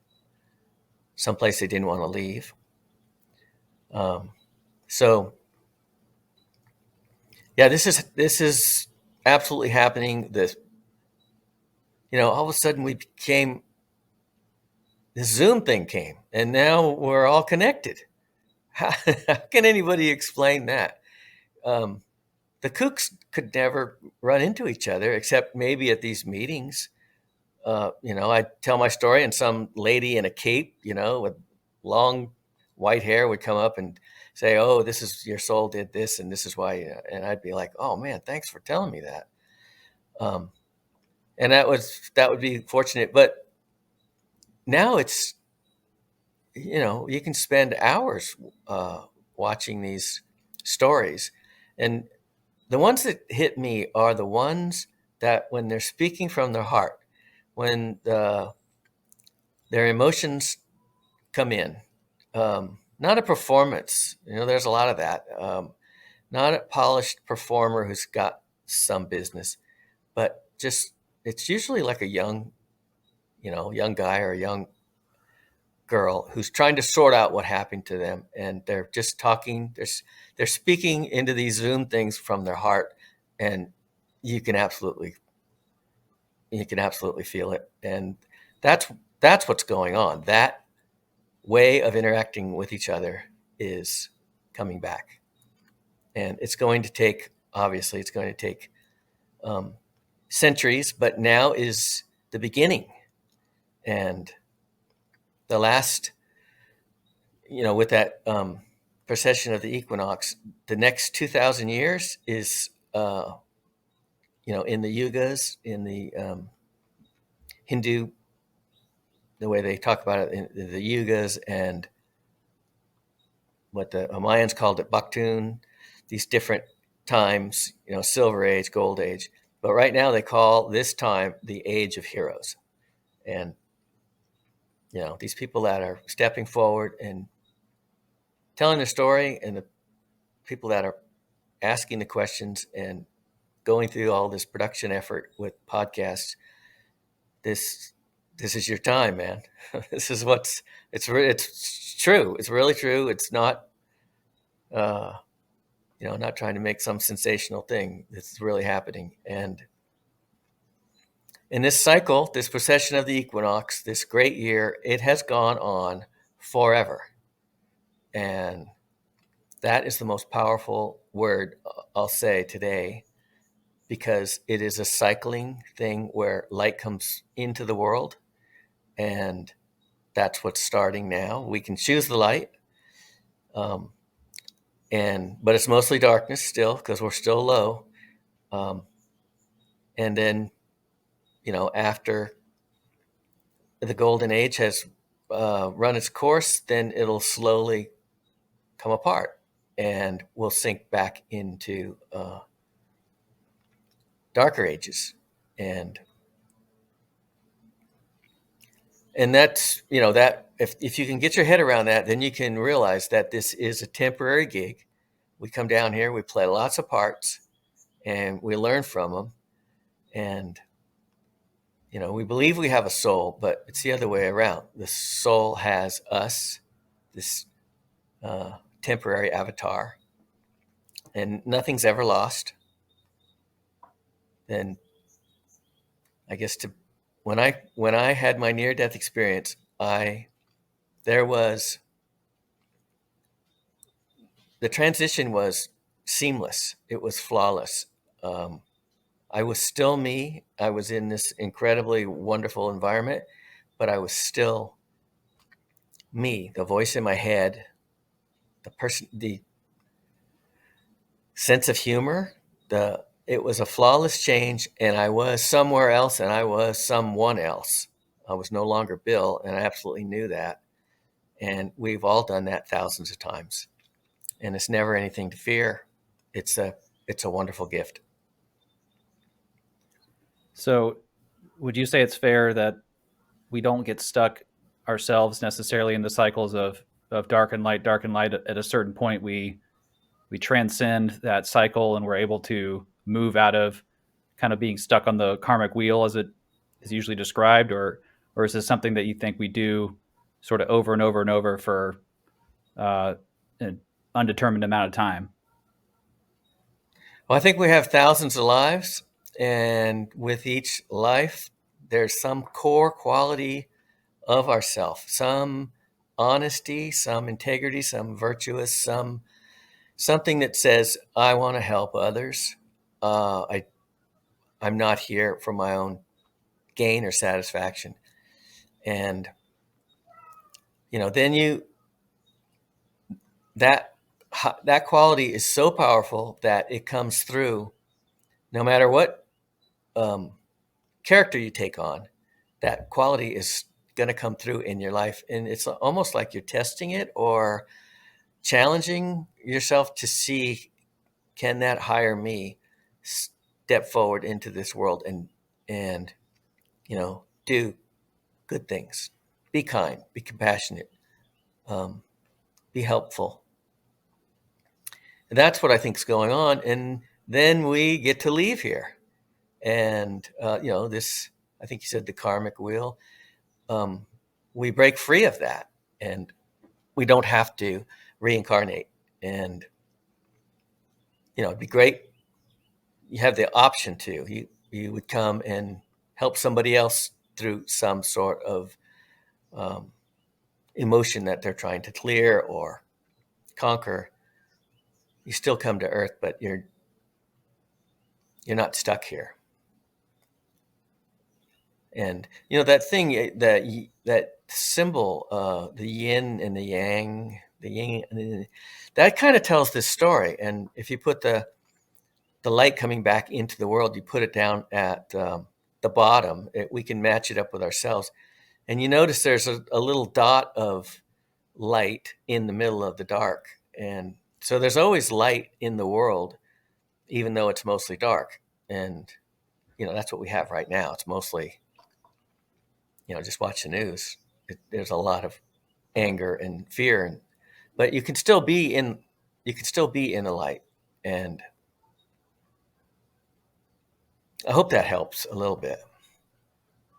someplace they didn't want to leave. So yeah, this is absolutely happening. All of a sudden this Zoom thing came, and now we're all connected. How can anybody explain that? The kooks could never run into each other except maybe at these meetings. I'd tell my story, and some lady in a cape, with long white hair would come up and say, "Oh, this is your soul did this, and this is why." And I'd be like, "Oh man, thanks for telling me that." And that would be fortunate. But now it's, you can spend hours watching these stories, and the ones that hit me are the ones that, when they're speaking from their heart, when their emotions come in, not a performance. There's a lot of that. Not a polished performer who's got some business, but just it's usually like a young guy or a young girl who's trying to sort out what happened to them, and they're just talking. They're speaking into these Zoom things from their heart, and you can absolutely feel it. And that's what's going on. That way of interacting with each other is coming back, and it's going to take centuries, but now is the beginning. And the last, with that precession of the equinox, the next 2,000 years is, in the yugas, in the Hindu, the way they talk about it, in the yugas, and what the Mayans called it Baktun, these different times, Silver Age, Gold Age. But right now they call this time the Age of Heroes. And, these people that are stepping forward and telling their story, and the people that are asking the questions and going through all this production effort with podcasts, this is your time, man. This is it's true. It's really true. It's not, not trying to make some sensational thing. This is really happening. And in this cycle, this precession of the equinox, this great year, it has gone on forever. And that is the most powerful word I'll say today, because it is a cycling thing where light comes into the world, and that's what's starting now. We can choose the light, but it's mostly darkness still, because we're still low. And then, after the golden age has run its course, then it'll slowly come apart, and we'll sink back into darker ages. And that's, that if you can get your head around that, then you can realize that this is a temporary gig. We come down here, we play lots of parts, and we learn from them. And, we believe we have a soul, but it's the other way around. The soul has us, this temporary avatar, and nothing's ever lost. And I guess when I had my near-death experience, the transition was seamless. It was flawless. I was still me. I was in this incredibly wonderful environment, but I was still me. The voice in my head, the sense of humor, it was a flawless change, and I was somewhere else, and I was someone else. I was no longer Bill, and I absolutely knew that. And we've all done that thousands of times. And it's never anything to fear. It's a wonderful gift. So, would you say it's fair that we don't get stuck ourselves necessarily in the cycles of dark and light, dark and light? At a certain point, we transcend that cycle, and we're able to move out of kind of being stuck on the karmic wheel, as it is usually described, or is this something that you think we do sort of over and over and over for an undetermined amount of time? Well, I think we have thousands of lives, and with each life, there's some core quality of ourself, some honesty, some integrity, some virtuous, something that says, I want to help others. I'm not here for my own gain or satisfaction. And, then that quality is so powerful that it comes through no matter what character you take on. That quality is going to come through in your life. And it's almost like you're testing it or challenging yourself to see, can that higher me step forward into this world and do good things, be kind, be compassionate, be helpful. And that's what I think is going on. And then we get to leave here. And, this, I think you said the karmic wheel, we break free of that. And we don't have to reincarnate. And, it'd be great. You have the option to. You would come and help somebody else through some sort of emotion that they're trying to clear or conquer. You still come to Earth, but you're not stuck here. And that thing, that symbol, the yin and the yang, that kind of tells this story. And if you put the light coming back into the world, you put it down at the bottom, we can match it up with ourselves. And you notice there's a little dot of light in the middle of the dark. And so there's always light in the world, even though it's mostly dark. And, that's what we have right now. It's mostly, just watch the news. There's a lot of anger and fear, but you can still be in the light. And I hope that helps a little bit.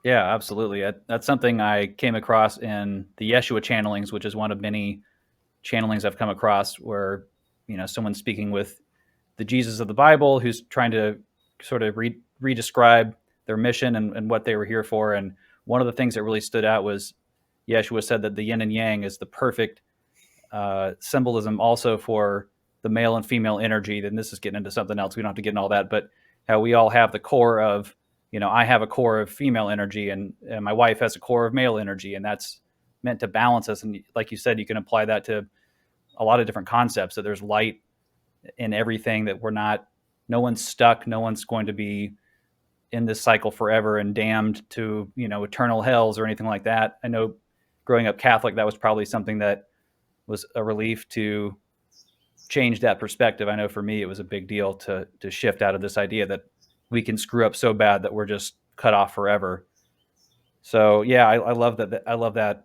Yeah, absolutely. That's something I came across in the Yeshua channelings, which is one of many channelings I've come across where, someone's speaking with the Jesus of the Bible who's trying to sort of redescribe their mission and what they were here for. And one of the things that really stood out was Yeshua said that the yin and yang is the perfect symbolism also for the male and female energy. Then this is getting into something else. We don't have to get into all that, but how we all have the core of, I have a core of female energy and my wife has a core of male energy, and that's meant to balance us. And like you said, you can apply that to a lot of different concepts, that there's light in everything, that no one's stuck. No one's going to be in this cycle forever and damned to, eternal hells or anything like that. I know growing up Catholic, that was probably something that was a relief to change that perspective. I know for me, it was a big deal to shift out of this idea that we can screw up so bad that we're just cut off forever. So yeah, I love that. I love that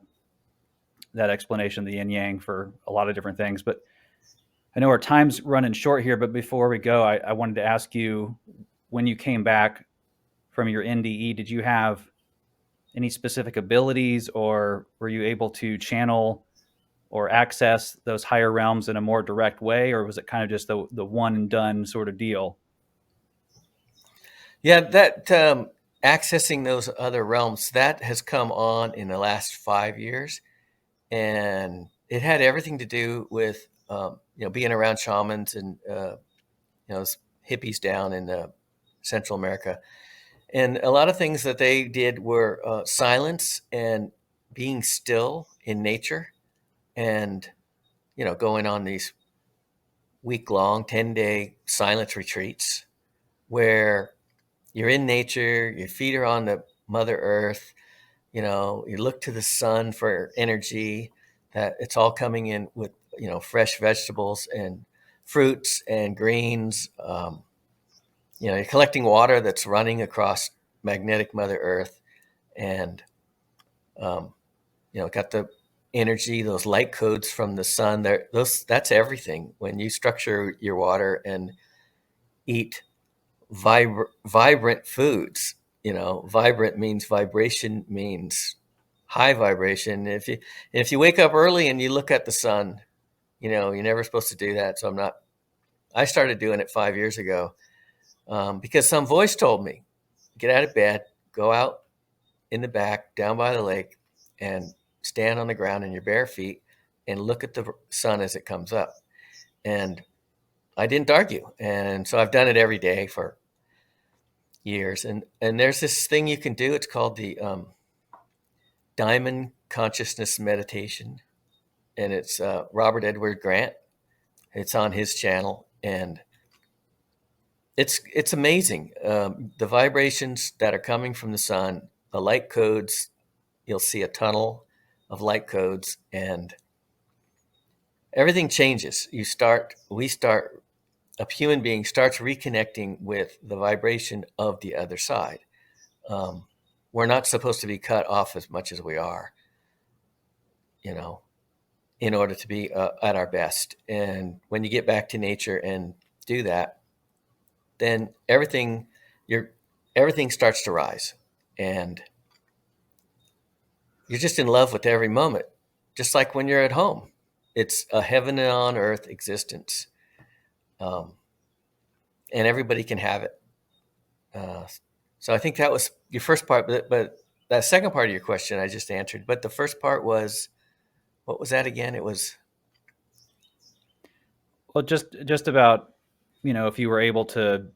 explanation, the yin yang, for a lot of different things. But I know our time's running short here, but before we go, I wanted to ask you, when you came back from your NDE, did you have any specific abilities, or were you able to channel or access those higher realms in a more direct way, or was it kind of just the one and done sort of deal? Yeah, that accessing those other realms, that has come on in the last 5 years. And it had everything to do with, being around shamans and, hippies down in Central America. And a lot of things that they did were silence and being still in nature, and, going on these week-long, 10-day silence retreats where you're in nature, your feet are on the Mother Earth, you look to the sun for energy, that it's all coming in with, fresh vegetables and fruits and greens. You're collecting water that's running across magnetic Mother Earth, and, got the energy, those light codes from the sun there. That's everything. When you structure your water and eat vibrant foods, vibrant means vibration, means high vibration. If you wake up early and you look at the sun, you're never supposed to do that. So I started doing it 5 years ago, because some voice told me, get out of bed, go out in the back down by the lake and stand on the ground in your bare feet and look at the sun as it comes up. And I didn't argue. And so I've done it every day for years. And there's this thing you can do. It's called the Diamond Consciousness Meditation. And it's Robert Edward Grant. It's on his channel. And it's amazing. The vibrations that are coming from the sun, the light codes, you'll see a tunnel of light codes, and everything changes. A human being starts reconnecting with the vibration of the other side. We're not supposed to be cut off as much as we are, in order to be at our best. And when you get back to nature and do that, then everything starts to rise, and you're just in love with every moment, just like when you're at home. It's a heaven on earth existence, um, and everybody can have it. So I think that was your first part, but that second part of your question I just answered. But the first part was, what was that again? It was, Well, just about, if you were able to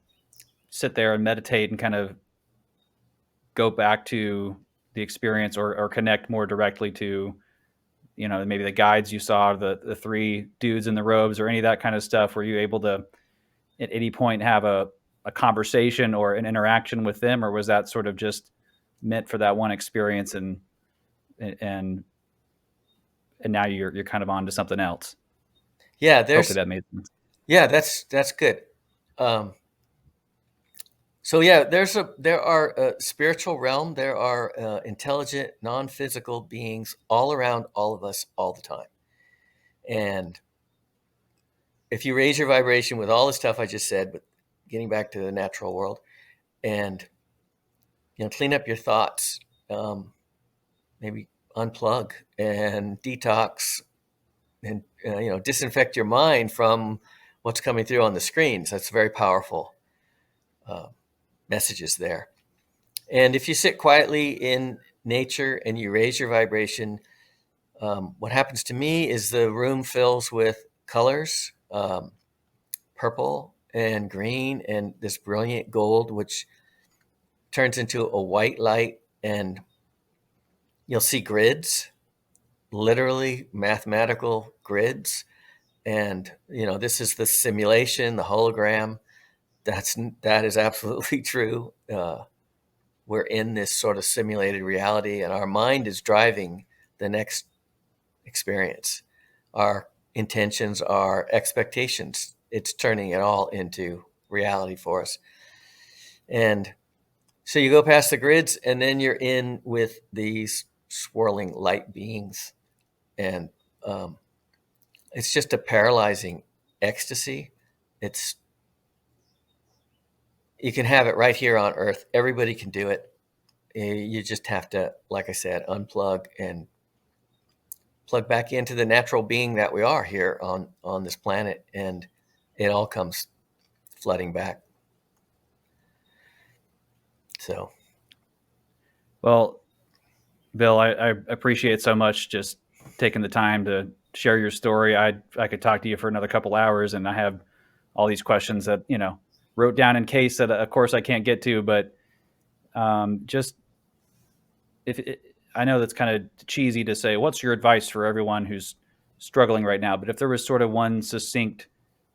sit there and meditate and kind of go back to the experience, or connect more directly to, maybe the guides you saw, the three dudes in the robes, or any of that kind of stuff. Were you able to at any point have a conversation or an interaction with them, or was that sort of just meant for that one experience, and and now you're kind of on to something else? yeah, Hopefully there's, that made sense. yeah, that's good. Um, So yeah, there are a spiritual realm. There are intelligent, non-physical beings all around all of us all the time. And if you raise your vibration with all the stuff I just said, but getting back to the natural world, and clean up your thoughts, maybe unplug and detox, and disinfect your mind from what's coming through on the screens. That's very powerful messages there. And if you sit quietly in nature and you raise your vibration, what happens to me is the room fills with colors, purple and green, and this brilliant gold, which turns into a white light. And you'll see grids, literally mathematical grids. And, this is the simulation, the hologram. That is absolutely true. We're in this sort of simulated reality, and our mind is driving the next experience. Our intentions, our expectations, it's turning it all into reality for us. And so you go past the grids, and then you're in with these swirling light beings. And it's just a paralyzing ecstasy. You can have it right here on Earth. Everybody can do it. You just have to, like I said, unplug and plug back into the natural being that we are here on this planet, and it all comes flooding back. So, Well, Bill, I appreciate so much just taking the time to share your story. I could talk to you for another couple hours, and I have all these questions that wrote down in case that, of course, I can't get to. But just if it, I know that's kind of cheesy to say, what's your advice for everyone who's struggling right now? But if there was sort of one succinct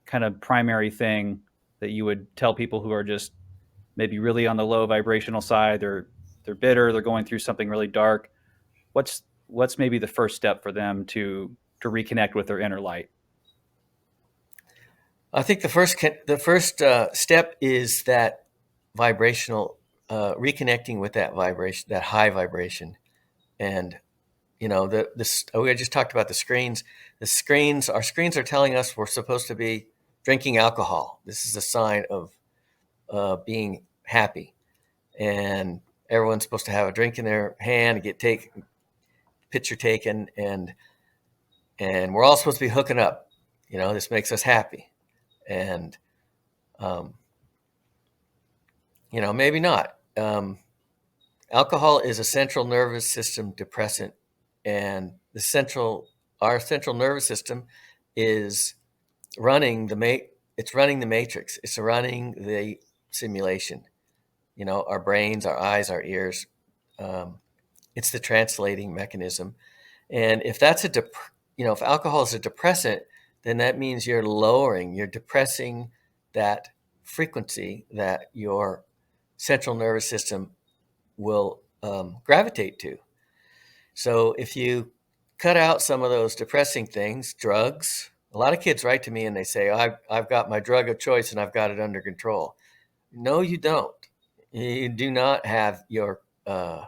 kind of primary thing that you would tell people who are just maybe really on the low vibrational side, they're bitter, they're going through something really dark. What's maybe the first step for them to reconnect with their inner light? I think the first step is that vibrational, reconnecting with that vibration, that high vibration. And I just talked about the screens. Our screens are telling us we're supposed to be drinking alcohol. This is a sign of being happy, and everyone's supposed to have a drink in their hand, picture taken, and we're all supposed to be hooking up. This makes us happy, and maybe not. Alcohol is a central nervous system depressant, and our central nervous system is running it's running the matrix. It's running the simulation. Our brains, our eyes, our ears. It's the translating mechanism. And if if alcohol is a depressant, then that means you're depressing that frequency that your central nervous system will gravitate to. So if you cut out some of those depressing things, drugs, a lot of kids write to me and they say, I've got my drug of choice and I've got it under control. No, you don't. You do not have your, or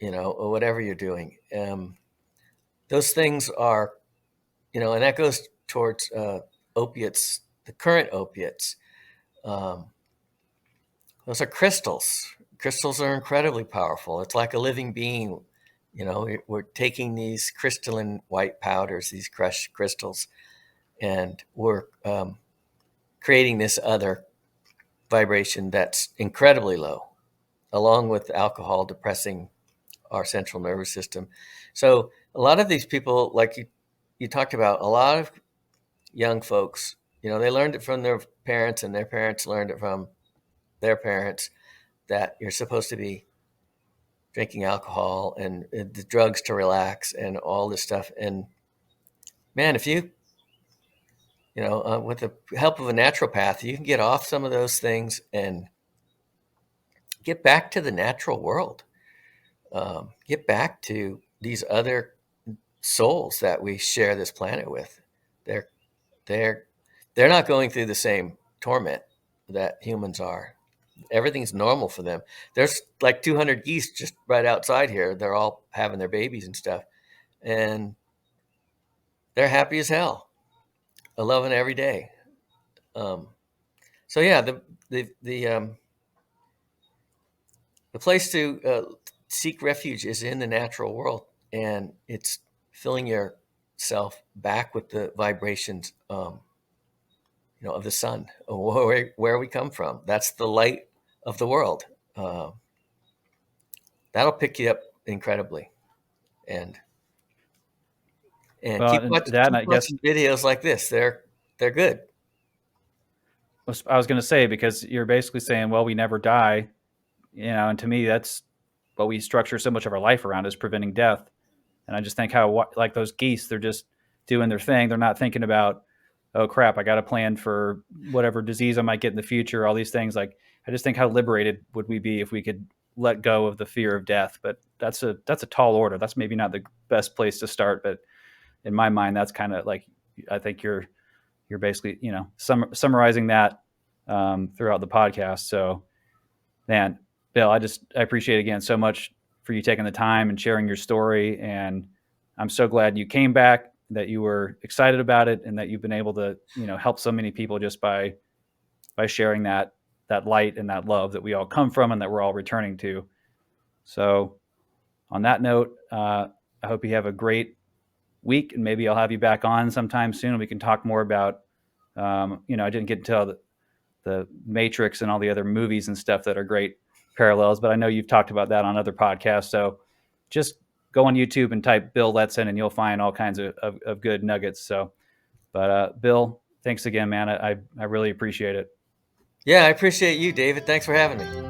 whatever you're doing. Those things are and that goes towards opiates, the current opiates. Um, those are crystals. Crystals are incredibly powerful. It's like a living being. We're taking these crystalline white powders, these crushed crystals, and we're creating this other vibration that's incredibly low, along with alcohol depressing our central nervous system. So a lot of these people, like you talked about, a lot of young folks, they learned it from their parents, and their parents learned it from their parents, that you're supposed to be drinking alcohol and the drugs to relax and all this stuff. And man, if you, with the help of a naturopath, you can get off some of those things and get back to the natural world. Get back to these other souls that we share this planet with. They're they're they're not going through the same torment that humans are. Everything's normal for them. There's like 200 geese just right outside here. They're all having their babies and stuff, and they're happy as hell, loving every day. So yeah, the place to seek refuge is in the natural world, and it's filling yourself back with the vibrations, of the sun, where we come from. That's the light of the world. That'll pick you up incredibly, and Well, keep and that, and I guess watching videos like this. They're good. I was going to say, because you're basically saying, well, we never die, and to me, that's what we structure so much of our life around, is preventing death. And I just think how, like those geese, they're just doing their thing. They're not thinking about, oh crap, I got a plan for whatever disease I might get in the future, all these things. Like, I just think how liberated would we be if we could let go of the fear of death. But that's a tall order. That's maybe not the best place to start, but in my mind, that's kind of like, I think you're basically, summarizing that throughout the podcast. So, man, Bill, I appreciate again so much for you taking the time and sharing your story. And I'm so glad you came back, that you were excited about it, and that you've been able to, help so many people just by sharing that light and that love that we all come from and that we're all returning to. So on that note, I hope you have a great week, and maybe I'll have you back on sometime soon and we can talk more about, I didn't get to the Matrix and all the other movies and stuff that are great parallels, but I know you've talked about that on other podcasts. So just go on YouTube and type Bill Letson and you'll find all kinds of good nuggets. So, but Bill, thanks again, man. I really appreciate it. Yeah, I appreciate you, David. Thanks for having me.